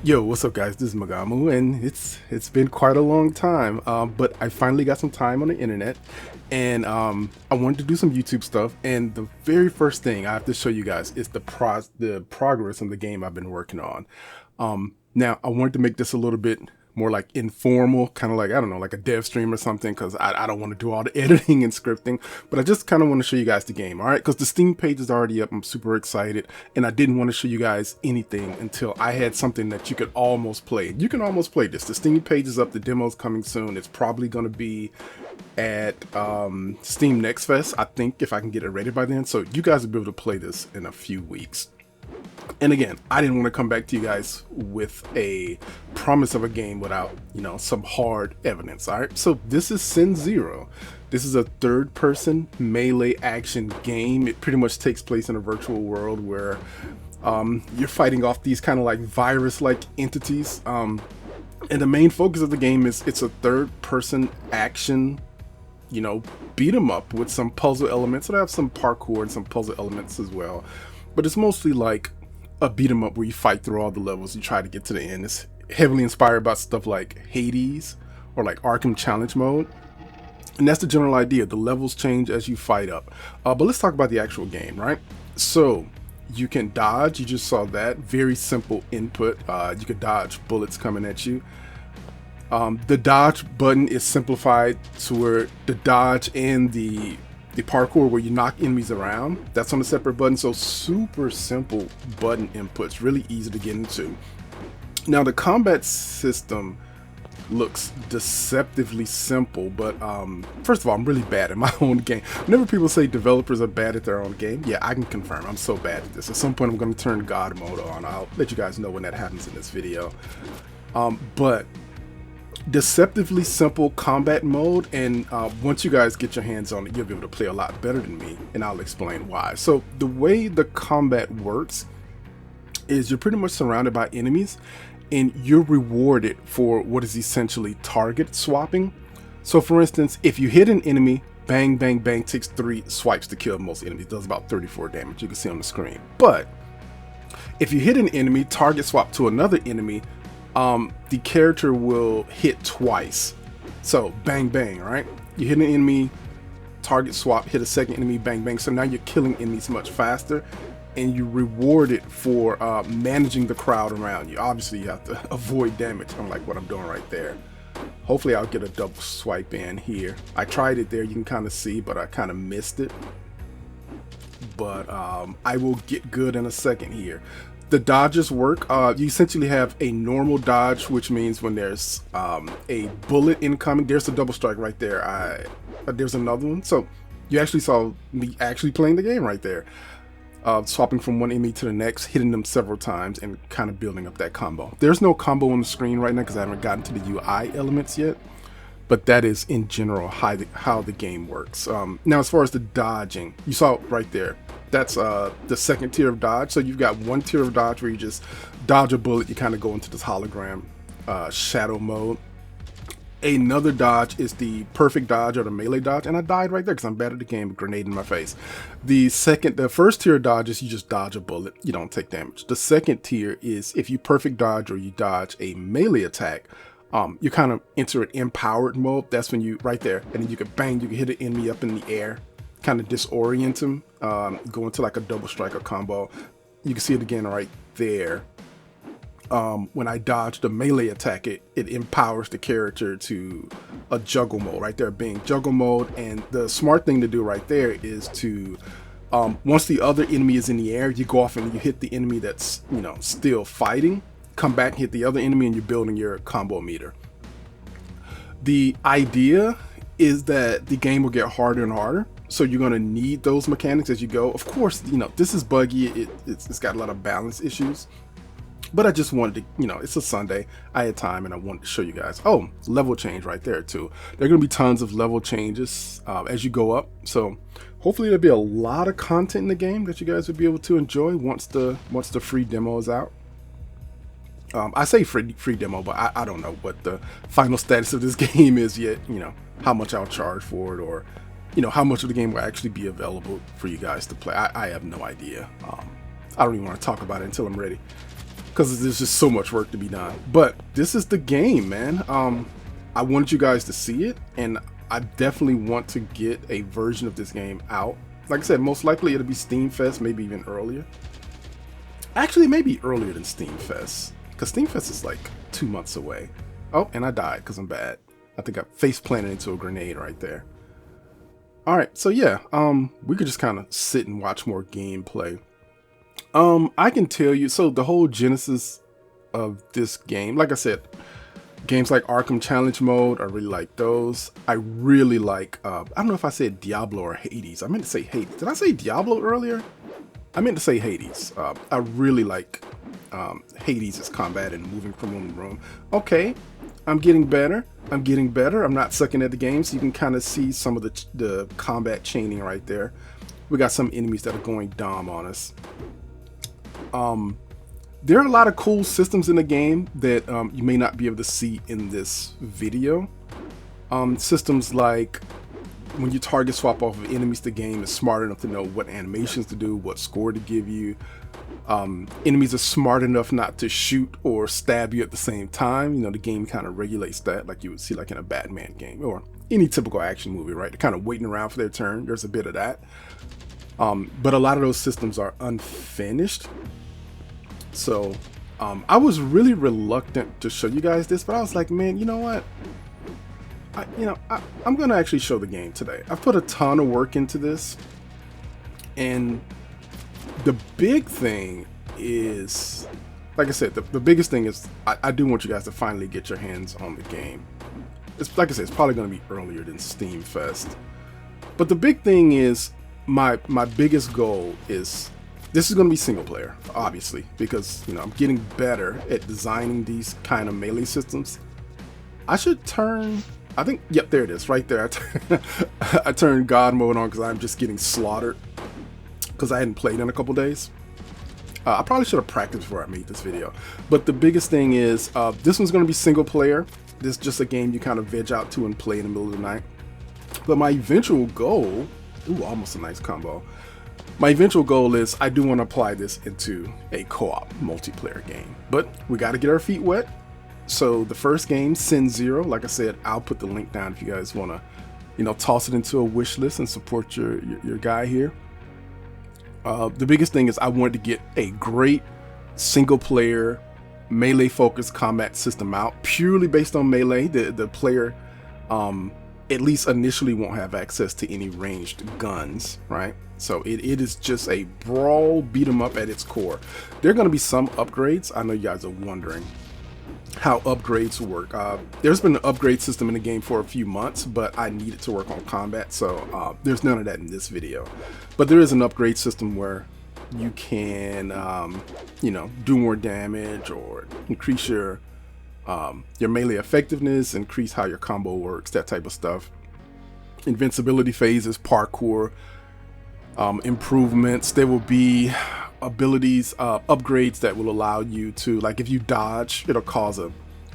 Yo, what's up, guys? This is Magamu, and it's been quite a long time, but I finally got some time on the internet, and I wanted to do some YouTube stuff. And the very first thing I have to show you guys is the progress on the game I've been working on. Now I wanted to make this a little bit more like informal, kind of like, I don't know, like a dev stream or something, because I don't want to do all the editing and scripting, but I just kind of want to show you guys the game, all right? Because the Steam page is already up. I'm super excited, and I didn't want to show you guys anything until I had something that you could almost play. You can almost play this. The Steam page is up. The demo's coming soon. It's probably going to be at Steam Next Fest, I think, if I can get it ready by then. So you guys will be able to play this in a few weeks. And again, I didn't want to come back to you guys with a promise of a game without, you know, some hard evidence. All right, so this is Sin Zero. This is a third-person melee action game. It pretty much takes place in a virtual world where you're fighting off these kind of like virus-like entities. And the main focus of the game is it's a third-person action, you know, beat 'em up with some puzzle elements. So I have some parkour and some puzzle elements as well. But it's mostly like a beat 'em up where you fight through all the levels. You try to get to the end. It's heavily inspired by stuff like Hades or like Arkham Challenge mode. And that's the general idea. The levels change as you fight up. But let's talk about the actual game, right? So you can dodge. You just saw that. Very simple input. You can dodge bullets coming at you. The dodge button is simplified to where the dodge and the parkour where you knock enemies around, that's on a separate button. So super simple button inputs, really easy to get into. Now the combat system looks deceptively simple, but first of all, I'm really bad at my own game. Whenever people say developers are bad at their own game, yeah, I can confirm I'm so bad at this. At some point I'm going to turn God mode on. I'll let you guys know when that happens in this video. But deceptively simple combat mode, and once you guys get your hands on it, you'll be able to play a lot better than me, and I'll explain why. So the way the combat works is you're pretty much surrounded by enemies, and you're rewarded for what is essentially target swapping. So for instance, if you hit an enemy, bang bang bang, takes 3 swipes to kill most enemies, does about 34 damage, you can see on the screen. But if you hit an enemy, target swap to another enemy, the character will hit twice. So bang bang, right? You hit an enemy, target swap, hit a second enemy, bang bang. So now you're killing enemies much faster, and you're rewarded for managing the crowd around you. Obviously you have to avoid damage, unlike what I'm doing right there. Hopefully I'll get a double swipe in here. I tried it there, you can kind of see, but I kind of missed it. But I will get good in a second here. The dodges work. You essentially have a normal dodge, which means when there's a bullet incoming, there's a double strike right there. There's another one. So you actually saw me actually playing the game right there. Swapping from one enemy to the next, hitting them several times, and kind of building up that combo. There's no combo on the screen right now because I haven't gotten to the UI elements yet. But that is in general how the game works. Now as far as the dodging, you saw right there, that's the second tier of dodge. So you've got one tier of dodge where you just dodge a bullet, you kind of go into this hologram shadow mode. Another dodge is the perfect dodge or the melee dodge, and I died right there because I'm bad at the game, a grenade in my face. The first tier of dodge is you just dodge a bullet, you don't take damage. The second tier is if you perfect dodge or you dodge a melee attack, you kind of enter an empowered mode. That's when you, right there, and then you can bang, you can hit an enemy up in the air, kind of disorient him, go into like a double strike or combo. You can see it again right there. When I dodge the melee attack, it empowers the character to a juggle mode, right there being juggle mode. And the smart thing to do right there is to, once the other enemy is in the air, you go off and you hit the enemy that's, you know, still fighting, come back, hit the other enemy, and you're building your combo meter. The idea is that the game will get harder and harder, so you're going to need those mechanics as you go. Of course, you know, this is buggy, it's got a lot of balance issues, but I just wanted to, you know, it's a Sunday, I had time, and I wanted to show you guys. Oh, level change right there too. There are going to be tons of level changes as you go up, so hopefully there'll be a lot of content in the game that you guys will be able to enjoy once the free demo is out. I say free demo, but I don't know what the final status of this game is yet. You know, how much I'll charge for it, or how much of the game will actually be available for you guys to play. I have no idea. I don't even want to talk about it until I'm ready, because there's just so much work to be done. But this is the game, man. I wanted you guys to see it, and I definitely want to get a version of this game out. Like I said, most likely it'll be Steam Fest, maybe even earlier. Actually, maybe earlier than Steam Fest, because Steam Fest is like 2 months away. Oh, and I died because I'm bad. I think I face planted into a grenade right there. All right, so yeah, we could just kind of sit and watch more gameplay. I can tell you, so the whole genesis of this game, like I said, games like Arkham Challenge Mode, I really like those. I really like, I don't know if I said Diablo or Hades. I meant to say Hades. Did I say Diablo earlier? I meant to say Hades. I really like Hades' combat and moving from room to room. Okay, I'm getting better. I'm not sucking at the game, so you can kind of see some of the combat chaining right there. We got some enemies that are going dom on us. There are a lot of cool systems in the game that you may not be able to see in this video. Systems like when you target swap off of enemies, the game is smart enough to know what animations to do, what score to give you. Enemies are smart enough not to shoot or stab you at the same time. The game kind of regulates that, like you would see like in a Batman game or any typical action movie, right? They're kind of waiting around for their turn. There's a bit of that. But a lot of those systems are unfinished. So I was really reluctant to show you guys this, but I was like, man, you know what? I'm gonna actually show the game today. I've put a ton of work into this, and the big thing is, like I said, the biggest thing is I do want you guys to finally get your hands on the game. It's like I said, it's probably gonna be earlier than Steam Fest, but the big thing is my biggest goal is this is gonna be single player, obviously, because I'm getting better at designing these kind of melee systems. I should turn. I think, yep, there it is, right there. I turned God mode on because I'm just getting slaughtered because I hadn't played in a couple days. I probably should have practiced before I made this video. But the biggest thing is, this one's going to be single player. This is just a game you kind of veg out to and play in the middle of the night. But my eventual goal, ooh, almost a nice combo. My eventual goal is I do want to apply this into a co-op multiplayer game. But we got to get our feet wet. So the first game, Sin Zero, like I said, I'll put the link down if you guys want to, toss it into a wish list and support your guy here. The biggest thing is I wanted to get a great single player melee focused combat system out, purely based on melee. The player, at least initially, won't have access to any ranged guns, right? So it is just a brawl beat 'em up at its core. There are going to be some upgrades. I know you guys are wondering how upgrades work. There's been an upgrade system in the game for a few months, but I needed to work on combat, so there's none of that in this video. But there is an upgrade system where you can, do more damage or increase your melee effectiveness, increase how your combo works, that type of stuff. Invincibility phases, parkour, improvements. There will be abilities, upgrades that will allow you to, like, if you dodge, it'll cause a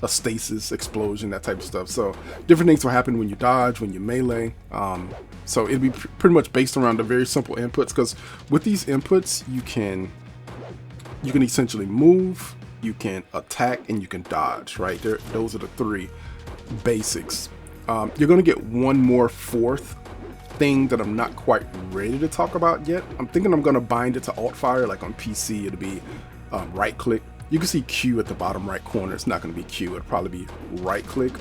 stasis explosion, that type of stuff. So different things will happen when you dodge, when you melee. So it'll be pretty much based around the very simple inputs, because with these inputs you can essentially move, you can attack, and you can dodge, right? Those are the three basics. You're going to get one more fourth thing that I'm not quite ready to talk about yet. I'm thinking I'm going to bind it to alt fire, like on PC it'll be right click. You can see Q at the bottom right corner. It's not going to be Q, it'll probably be right click.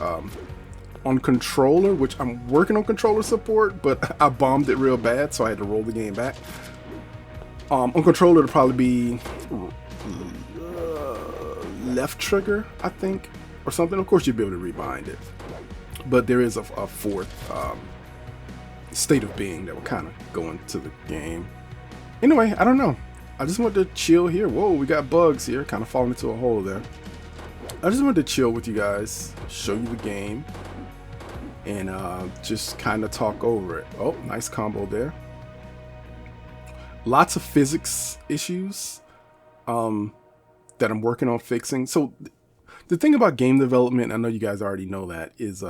On controller, which I'm working on controller support, but I bombed it real bad, so I had to roll the game back. On controller it'll probably be left trigger, I think, or something. Of course you'll be able to rebind it, but there is a fourth state of being that will kind of go into the game. Anyway, I don't know. I just want to chill here. Whoa, we got bugs here, kind of falling into a hole there. I just wanted to chill with you guys, show you the game, and just kind of talk over it. Oh, nice combo there. Lots of physics issues. that I'm working on fixing. So the thing about game development, I know you guys already know that, is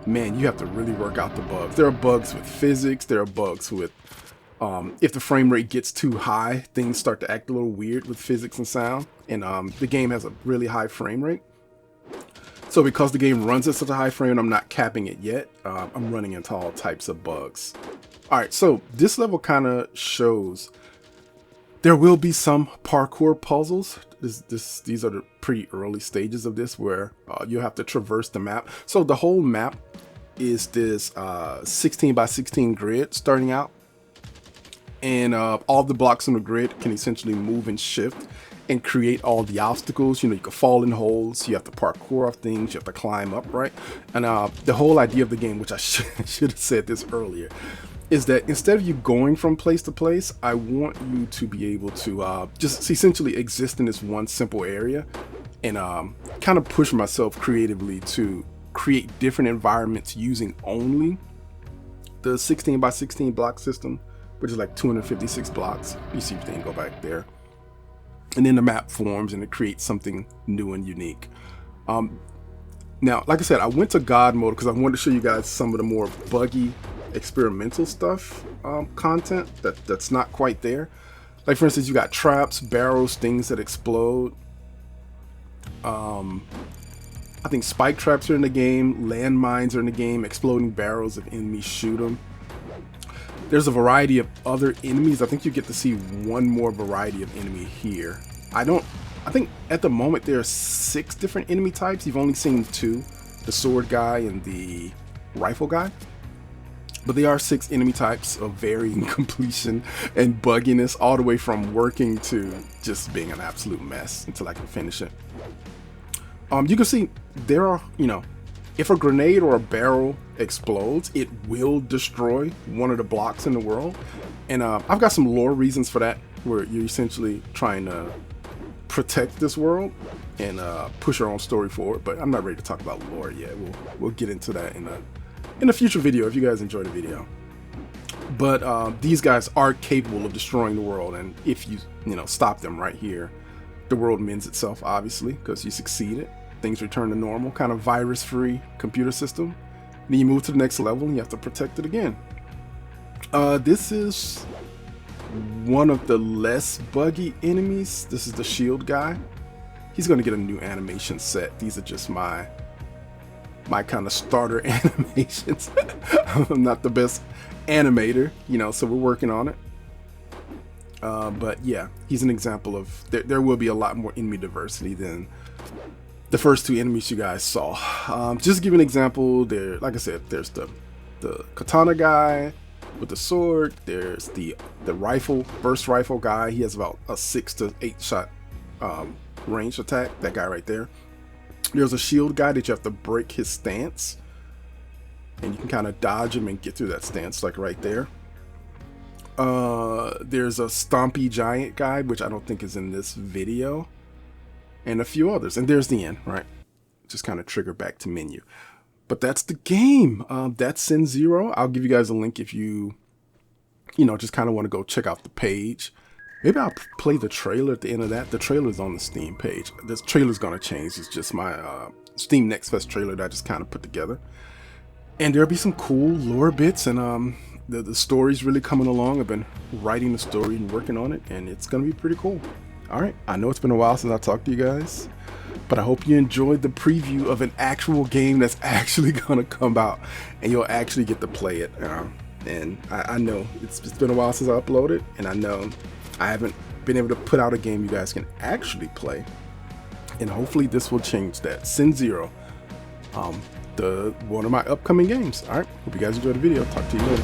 man, you have to really work out the bugs. There are bugs with physics. There are bugs with if the frame rate gets too high, things start to act a little weird with physics and sound. And the game has a really high frame rate. So because the game runs at such a high frame, I'm not capping it yet. I'm running into all types of bugs. All right, so this level kind of shows there will be some parkour puzzles. These are the pretty early stages of this where you'll have to traverse the map. So the whole map is this 16 by 16 grid starting out. And all the blocks on the grid can essentially move and shift and create all the obstacles. You know, you can fall in holes, you have to parkour off things, you have to climb up, right? And the whole idea of the game, which I should have said this earlier, is that instead of you going from place to place, I want you to be able to just essentially exist in this one simple area and kind of push myself creatively to create different environments using only the 16 by 16 block system, which is like 256 blocks. You see everything go back there. And then the map forms and it creates something new and unique. Now, like I said, I went to God mode because I wanted to show you guys some of the more buggy experimental stuff content that's not quite there. Like, for instance, you got traps, barrels, things that explode. I think spike traps are in the game, landmines are in the game, exploding barrels if enemies shoot them. There's a variety of other enemies. I think you get to see one more variety of enemy here. I think at the moment there are 6 different enemy types. You've only seen 2, the sword guy and the rifle guy. But there are 6 enemy types of varying completion and bugginess, all the way from working to just being an absolute mess until I can finish it. You can see there are, you know, if a grenade or a barrel explodes, it will destroy one of the blocks in the world. And I've got some lore reasons for that, where you're essentially trying to protect this world and push your own story forward. But I'm not ready to talk about lore yet. We'll get into that in a future video if you guys enjoy the video. But these guys are capable of destroying the world, and if you stop them right here, the world mends itself, obviously, because you succeeded. Things return to normal, kind of virus-free computer system. Then you move to the next level and you have to protect it again. This is one of the less buggy enemies. This is the shield guy. He's going to get a new animation set. These are just my kind of starter animations. I'm not the best animator, so we're working on it. But yeah, he's an example of there will be a lot more enemy diversity than the first 2 enemies you guys saw. Just to give an example, there, like I said, there's the katana guy with the sword. There's the burst rifle guy. He has about a 6 to 8 shot range attack. That guy right there. There's a shield guy that you have to break his stance, and you can kind of dodge him and get through that stance, like right there. There's a stompy giant guy, which I don't think is in this video, and a few others. And there's the end, right? Just kind of trigger back to menu. But that's the game. That's Sin Zero. I'll give you guys a link if you just kind of want to go check out the page. Maybe I'll play the trailer at the end of that. The trailer's on the Steam page. This trailer's gonna change. It's just my Steam Next Fest trailer that I just kind of put together. And there'll be some cool lore bits, and the story's really coming along. I've been writing the story and working on it, and it's gonna be pretty cool. All right, I know it's been a while since I talked to you guys, but I hope you enjoyed the preview of an actual game that's actually gonna come out, and you'll actually get to play it. And I know it's been a while since I uploaded, and I know I haven't been able to put out a game you guys can actually play, and hopefully this will change that. Sin Zero, one of my upcoming games. All right, hope you guys enjoyed the video. Talk to you later.